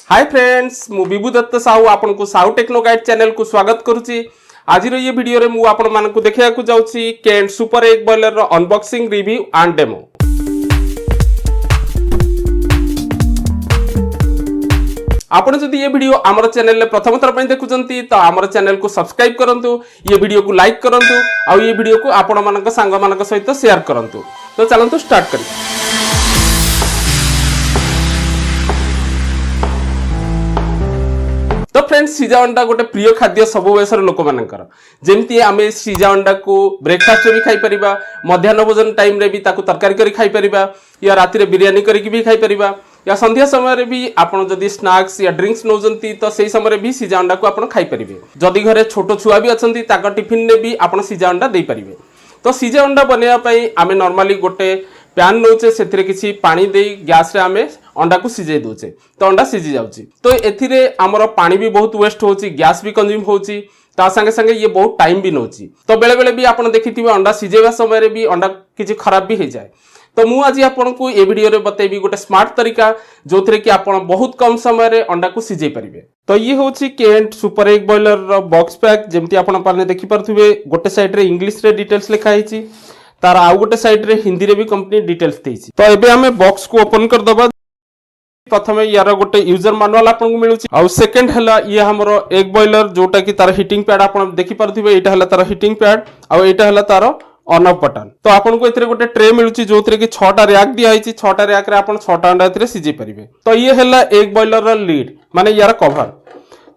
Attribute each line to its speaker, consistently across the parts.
Speaker 1: Hi friends मु विभु दत्त साहू आपन को साहू टेक्नो गाइड चैनल को स्वागत करुच्ची। आज ये वीडियो रे मु आपन मान को देखिया को जाउची केंट सुपर एग बॉयलर रो अनबॉक्सिंग रिव्यू एंड डेमो। आपण जदि ये वीडियो आमर चैनल ले प्रथम थर पई देखुचंती तो आमर चैनल को सब्सक्राइब करंतु, ये वीडियो को लाइक करंतु आ ये वीडियो को आपण मानक संग मानक सहित शेयर करंतु। तो चलंतु स्टार्ट करी। तो फ्रेंड्स सिजा अंडा गोटे प्रिय खाद्य सब वयसर लोक मानकर जेमती आमे सिजा अंडा को ब्रेकफास्ट रे भी खाई परिबा, मध्याह्न भोजन टाइम रे भी ताकू तरकारी करी खाई परिबा, या राति रे बिरयानी करी भी खाई परिबा, या संध्या समय रे भी आपण जदी स्नैक्स या ड्रिंक्स नौजंती तो सेही समय रे भी सिजा अंडा को आपण खाई परिबे। जदी घरे छोटो छुआ भी अछंती ताका टिफिन ने भी आपण सिजा अंडा देई परिबे। तो सिजा अंडा बनेया पई आमे नॉर्मली गोटे पैन नौचे से किसी पानी दे गैस रे आमे अंडा को सिझे दोचे तो अंडा सिझी जाउची। तो एथिरे हमर पानी भी बहुत वेस्ट होची, गैस भी कंज्यूम होची, ता संगे संगे ये बहुत टाइम भी नौची। तो बेले बेले भी आपण देखिथिबे अंडा सिझेवा समय रे भी अंडा किछि खराब भी हो जाए। तो मु आज आपन को ए वीडियो रे बतेबी गोटे स्मार्ट तरीका जोथरे कि आपण बहुत कम समय रे अंडा को सिझे परिबे। तो ये होची केंट सुपर एग बॉयलर रो बॉक्स पैक जेमति आपण पाने देखि परथुबे गोटे साइड रे इंग्लिश रे डिटेल्स लिखा हिची, तार आउ गोटे साइड रे हिंदी रे भी कंपनी डिटेल्स देछि। तो एबे हमें बॉक्स को ओपन कर दबा। प्रथमे यार गोटे यूजर मैनुअल आपन को मिलुची आ सेकंड हला ये हमरो एग बॉयलर जोटा कि तार हीटिंग पैड आपन देखि परथिबे, एटा हला तार हीटिंग पैड आ एटा हला तार ऑन ऑफ बटन। तो आपन को एथरे गोटे ट्रे मिलुची जोथरे कि 6टा रैक दिया हिची, 6टा रैक रे आपन 6टा अंडा एथरे सिझे परिबे। तो ये हला एग बॉयलर रो लीड माने यार कवर।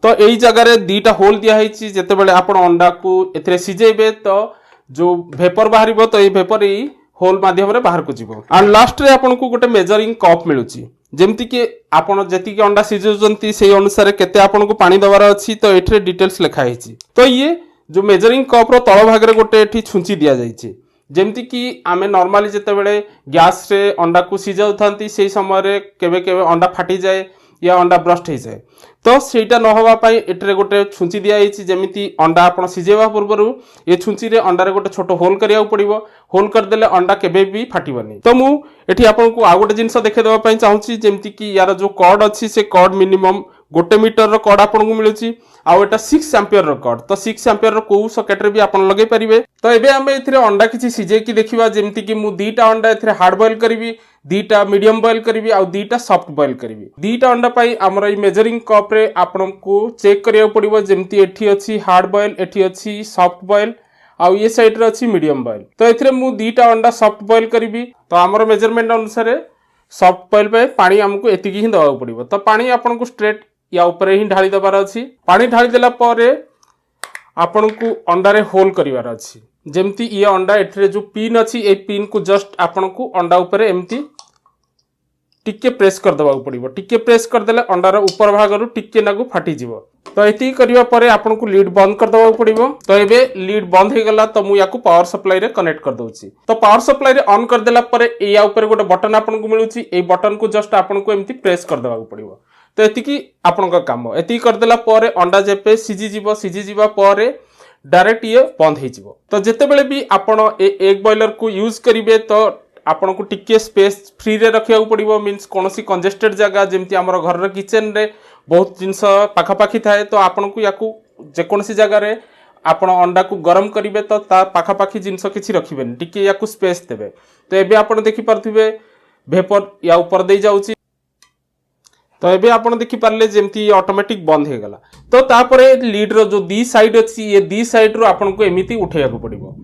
Speaker 1: तो एई जगह रे दीटा होल दिया हिची, जेते बेले आपन अंडा को एथरे सिझेबे तो जो वेपर बाहरिबो तो ये वेपर ई होल माध्यम रे बाहर को जीवो। एंड लास्ट रे आपन को गोटे मेजरिंग कप मिलुची जेमति कि आपन जति कि अंडा सिझुचंती सेही अनुसार केते आपन को पानी दबार अछि। तो एठरे डिटेल्स लिखा हिची। तो ये जो मेजरिंग कप रो तळ भाग रे गोटे एठी छुंची दिया जाइछि, जेमति कि आमे नॉर्मली जते बेले गैस रे अंडा को सिझाउथांती सेही समय रे केबे केबे अंडा फाटी जाए या अंडा ब्रस्ट हो जाए। तो सेटा न होवा पई एटरे गोटे छुंची दिया हिची, जेमिति अंडा आपण सिझेवा पूर्वरु ए छुंची रे अंडा रे गोटे छोटो होल करिया पड़िबो। होल कर देले अंडा केबे भी फाटिबनी। तो मु एठी आपन को आ गोटे जिंस देखे देबा पई चाहूची, जेमिति कि यार जो कॉर्ड अछि से कॉर्ड मिनिमम 1 मीटर रो कॉर्ड आपन को मिलुची आ एटा 6 एम्पियर रो कॉर्ड। तो 6 एम्पियर रो को सॉकेट रे भी आपन लगे परिबे। तो एबे हमें एथिरे अंडा किछि सिझे कि देखिबा, जेमिति कि मु 2टा अंडा एथिरे हार्ड बॉयल करिवि, 2टा मीडियम बॉयल करिवि आ 2टा सॉफ्ट बॉयल करिवि। 2टा अंडा पई हमर ई मेजरिंग कप रे आपन को चेक करिया पड़िबो, जेमिति एठी अछि हार्ड बॉयल, एठी अछि सॉफ्ट बॉयल आ ये साइड रे अछि मीडियम बॉयल। तो एथिरे मु 2टा अंडा सॉफ्ट बॉयल करिवि। तो हमर मेजरमेंट अनुसार सॉफ्ट बॉयल पे पानी हमको एतिकी ही दवा पड़िबो। तो पानी आपन को स्ट्रेट या ऊपर ही ढाली दबार अछि। पानी ढाली देला परे आपन को अंडा रे होल करिवार अछि, जेमति ये अंडा एठरे जो पिन अछि ए पिन को जस्ट आपन को अंडा ऊपर एमती टिके प्रेस कर दबाक पड़िबो। टिके प्रेस कर देले अंडा रो ऊपर भाग रो टिके नागु फाटी जिवो। तो एति करिवा परे आपन को लीड बंद कर दबाक पड़िबो। तो एबे लीड बंद हे गला तो मु याकू पावर सप्लाई रे कनेक्ट कर दोछि। तो पावर सप्लाई रे ऑन कर देला परे एया ऊपर गोटे बटन आपन को मिलुछि, ए बटन को जस्ट आपन को एमती प्रेस कर दबाक पड़िबो। तो एतिकी आपन का काम। एति कर देला परे अंडा जेपे सिझी जीवा परे डायरेक्ट ये बंद हे जीवो। तो जेते बेले भी आपन ए एग बॉयलर को यूज करिवे तो आपन को टिके स्पेस फ्री रे रखिया पड़िबो। मींस कोनोसी कंजेस्टेड जगह जेमति हमर घर रे किचन रे बहुत जिंस पाखा पाखी थाए तो आपन को याकू जे कोनोसी जगह रे आपन अंडा को गरम करिवे तो ता पाखा पाखी जिंस किछि रखिबेन, टिके याकू स्पेस देबे। तो एबे आपन देखि परथिबे वेपर या ऊपर दे जाउची। तो एबे आपन देखि पारले जेमति ऑटोमेटिक बंद हे गला। तो तापरे लीड रो जो दी साइड अछि ये दी साइड रो आपन को एमिति उठैया को पड़िबो।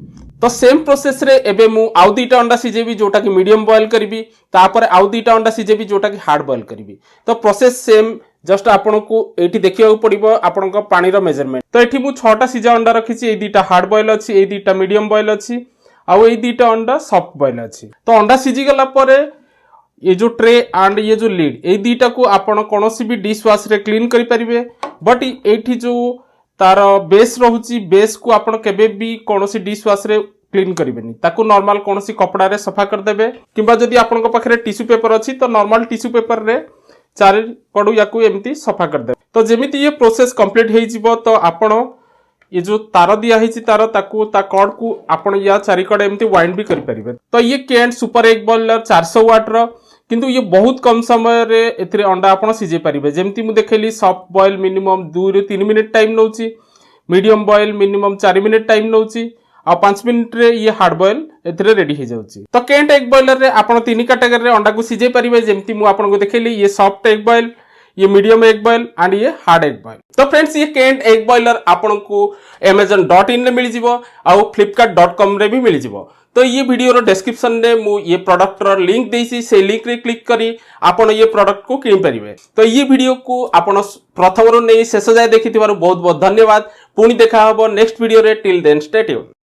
Speaker 1: तो सेम प्रोसेस रे एबे मु आउ 2टा अंडा सिझेबी जोटा कि मीडियम बॉयल करिवि, तापर आउ 2टा अंडा सिझेबी जोटा कि हार्ड बॉयल करिवि। तो प्रोसेस सेम, जस्ट आपन को एठी देखिया पड़िबो आपन को पानी रो मेजरमेंट। तो एठी मु 6टा सिझा अंडा रखिछि, ए 2टा हार्ड बॉयल अछि, ए 2टा मीडियम बॉयल अछि आ ए 2टा अंडा सॉफ्ट बॉयल अछि। तो अंडा सिझी गला परे ये जो ट्रे एंड ये जो लीड ए 2टा को आपन कोनोसी भी डिश वॉश रे क्लीन करि परिबे। बट एठी जो तार बेस रहउची, बेस को आपन केबे भी कोनोसी डिश वॉश रे क्लीन करिवेनी, ताकू नॉर्मल कोनोसी कपड़ा रे सफा कर देबे। किबा जदी आपन को पाखरे टिश्यू पेपर अछि तो नॉर्मल टिश्यू पेपर रे चारि पडू याकू एमती सफा कर देबे। तो जेमिति ये प्रोसेस कंप्लीट हे जिवो तो आपन ये जो तार दिया है तार ताकू ता कॉर्ड को आपण या चारिकड़ एमती वाइंड भी करि परिबे। तो ये केंट सुपर एग बॉयलर 400 वाट रो किंतु ये बहुत कम समय रे एथिरे अंडा आपण सिझे पारिबे। जेमती मु देखैली सॉफ्ट बॉयल मिनिमम 2 ରୁ 3 मिनिट टाइम नउची, medium boil minimum 4 minute time नउची आ 5 मिनिट रे ये हार्ड बॉयल एथिरे रेडी हो जाउची। तो केंट एग बॉयलर रे आपण तीन कैटेगरी रे अंडा को सिझे पारिबे। जेमती मु आपण को देखैली ये सॉफ्ट एग बॉयल, ये मीडियम एग बॉयल एंड ये हार्ड एग बॉयल। तो फ्रेंड्स ये केंट एग बॉयलर आपन को amazon.in रे मिल जिवो आ flipkart.com रे भी मिल जिवो। तो ये वीडियो रो डिस्क्रिप्शन रे मु ये प्रोडक्ट रो लिंक देसी, से लिंक रे क्लिक करी आपण ये प्रोडक्ट को किन परिबे। तो ये वीडियो को आपण प्रथम रो नै शेष जाय देखिथिबार बहुत बहुत धन्यवाद। पुणी देखा हबो नेक्स्ट वीडियो रे। Till then stay tune.